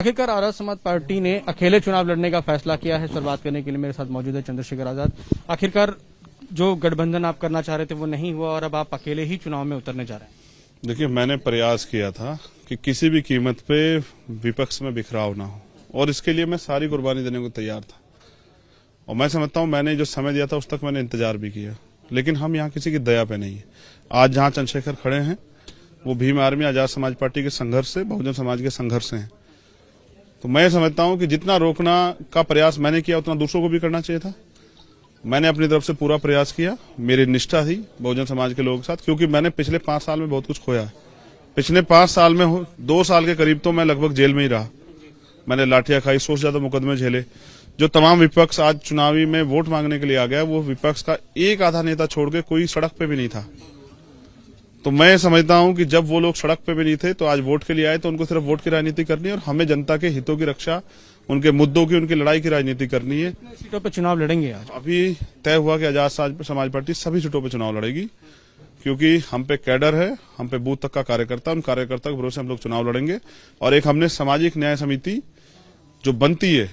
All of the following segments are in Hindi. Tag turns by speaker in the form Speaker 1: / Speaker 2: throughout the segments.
Speaker 1: आखिरकार आजाद समाज पार्टी ने अकेले चुनाव लड़ने का फैसला किया है। इस पर बात करने के लिए मेरे साथ मौजूद है चंद्रशेखर आजाद। आखिरकार जो गठबंधन आप करना चाह रहे थे वो नहीं हुआ और अब आप अकेले ही चुनाव में उतरने जा रहे हैं।
Speaker 2: देखिए, मैंने प्रयास किया था कि किसी भी कीमत पे विपक्ष में बिखराव ना हो और इसके लिए मैं सारी कुर्बानी देने को तैयार था। और मैं समझता हूं मैंने जो समय दिया था उस तक मैंने इंतजार भी किया, लेकिन हम यहाँ किसी की दया पे नहीं है। आज जहां चंद्रशेखर खड़े हैं वो भीम आर्मी आजाद समाज पार्टी के संघर्ष से, बहुजन समाज के संघर्ष से हैं। तो मैं समझता हूं कि जितना रोकना का प्रयास मैंने किया उतना दूसरों को भी करना चाहिए था। मैंने अपनी तरफ से पूरा प्रयास किया, मेरी निष्ठा थी बहुजन समाज के लोगों के साथ, क्योंकि मैंने पिछले 5 साल में बहुत कुछ खोया है। पिछले 5 साल में 2 साल के करीब तो मैं लगभग जेल में ही रहा। मैंने लाठियां खाई, 100 से ज्यादा मुकदमे झेले। जो तमाम विपक्ष आज चुनावी में वोट मांगने के लिए आ गया, वो विपक्ष का एक आधा नेता छोड़ के कोई सड़क पे भी नहीं था। तो मैं समझता हूं कि जब वो लोग सड़क पे भी नहीं थे तो आज वोट के लिए आए, तो उनको सिर्फ वोट की राजनीति करनी है और हमें जनता के हितों की रक्षा, उनके मुद्दों की, उनकी लड़ाई की राजनीति करनी है।
Speaker 1: सीटों पर चुनाव लड़ेंगे आज?
Speaker 2: अभी तय हुआ कि आजाद समाज पार्टी सभी सीटों पर चुनाव लड़ेगी, क्योंकि हम पे कैडर है, हम पे बूथ तक का कार्यकर्ता, उन कार्यकर्ता के भरोसे हम लोग चुनाव लड़ेंगे। और एक हमने सामाजिक न्याय समिति जो बनती है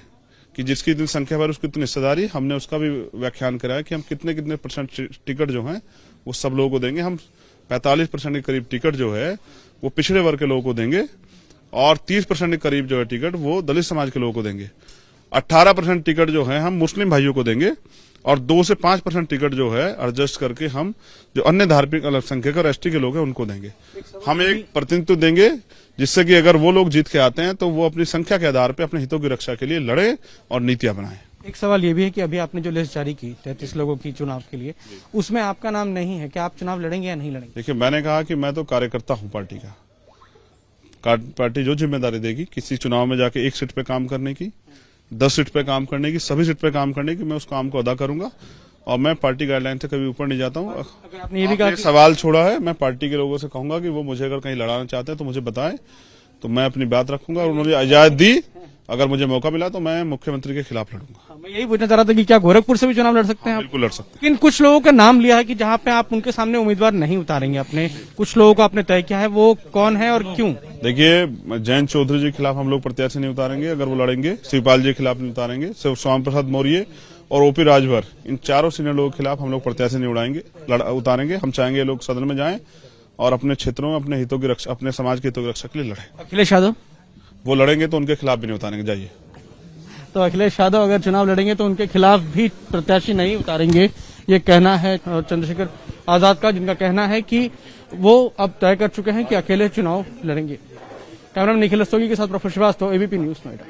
Speaker 2: कि जिसकी इतनी संख्या पर उसकी इतनी हिस्सेदारी, हमने उसका भी व्याख्यान कराया कि हम कितने % टिकट जो है वो सब लोगों को देंगे। हम 45% के करीब टिकट जो है वो पिछड़े वर्ग के लोगों को देंगे और 30% के करीब जो है टिकट वो दलित समाज के लोगों को देंगे। 18% टिकट जो है हम मुस्लिम भाइयों को देंगे और 2 से 5% टिकट जो है एडजस्ट करके हम जो अन्य धार्मिक अल्पसंख्यक और एसटी के लोग हैं उनको देंगे। हम एक प्रतिनिधित्व देंगे जिससे कि अगर वो लोग जीत के आते हैं तो वो अपनी संख्या के आधार पर अपने हितों की रक्षा के लिए लड़े और नीतियां बनाएं।
Speaker 1: एक सवाल ये भी है कि अभी आपने जो लिस्ट जारी की 33 लोगों की चुनाव के लिए, उसमें आपका नाम नहीं है। क्या आप चुनाव लड़ेंगे या नहीं लड़ेंगे?
Speaker 2: देखिए, मैंने कहा कि मैं तो कार्यकर्ता हूं पार्टी का। पार्टी जो जिम्मेदारी देगी किसी चुनाव में जाके 1 सीट पे काम करने की, 10 सीट पे काम करने की, सभी सीट पे काम करने की, मैं उस काम को अदा करूंगा और मैं पार्टी गाइडलाइन से कभी ऊपर नहीं जाता हूं।
Speaker 1: अगर आपने ये भी कहा
Speaker 2: सवाल छोड़ा है, मैं पार्टी के लोगों से कहूंगा कि वो मुझे अगर कहीं लड़ाना चाहते हैं तो मुझे बताएं, तो मैं अपनी बात रखूंगा। और उन्होंने इजाजत दी, अगर मुझे मौका मिला तो मैं मुख्यमंत्री के खिलाफ लड़ूंगा।
Speaker 1: मैं यही पूछना चाह रहा था कि क्या गोरखपुर से भी चुनाव लड़ सकते हैं आप?
Speaker 2: बिल्कुल लड़ सकते हैं।
Speaker 1: लेकिन कुछ लोगों का नाम लिया है कि जहां पे आप उनके सामने उम्मीदवार नहीं उतारेंगे अपने, कुछ लोगों को आपने तय किया है, वो कौन है और क्यों?
Speaker 2: देखिए, जयंत चौधरी जी के खिलाफ हम लोग प्रत्याशी नहीं उतारेंगे अगर वो लड़ेंगे। शिवपाल जी के खिलाफ नहीं उतारेंगे। स्वामी प्रसाद मौर्य और ओपी राजभर, इन चारों सीनियर लोगों के खिलाफ हम लोग प्रत्याशी नहीं उतारेंगे। हम चाहेंगे लोग सदन में जाएं और अपने क्षेत्रों में अपने हितों की रक्षा, अपने समाज के हितों की रक्षा के लिए लड़े।
Speaker 1: अखिलेश यादव
Speaker 2: वो लड़ेंगे तो उनके खिलाफ भी नहीं उतारेंगे। जाइए।
Speaker 1: तो अखिलेश यादव अगर चुनाव लड़ेंगे तो उनके खिलाफ भी प्रत्याशी नहीं उतारेंगे, ये कहना है चंद्रशेखर आजाद का, जिनका कहना है कि वो अब तय कर चुके हैं कि अकेले चुनाव लड़ेंगे। कैमरामैन निखिल रस्तोगी के साथ Praphull Srivastava, ABP news, Noida.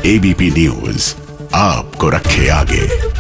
Speaker 3: ABP news आपको रखे आगे।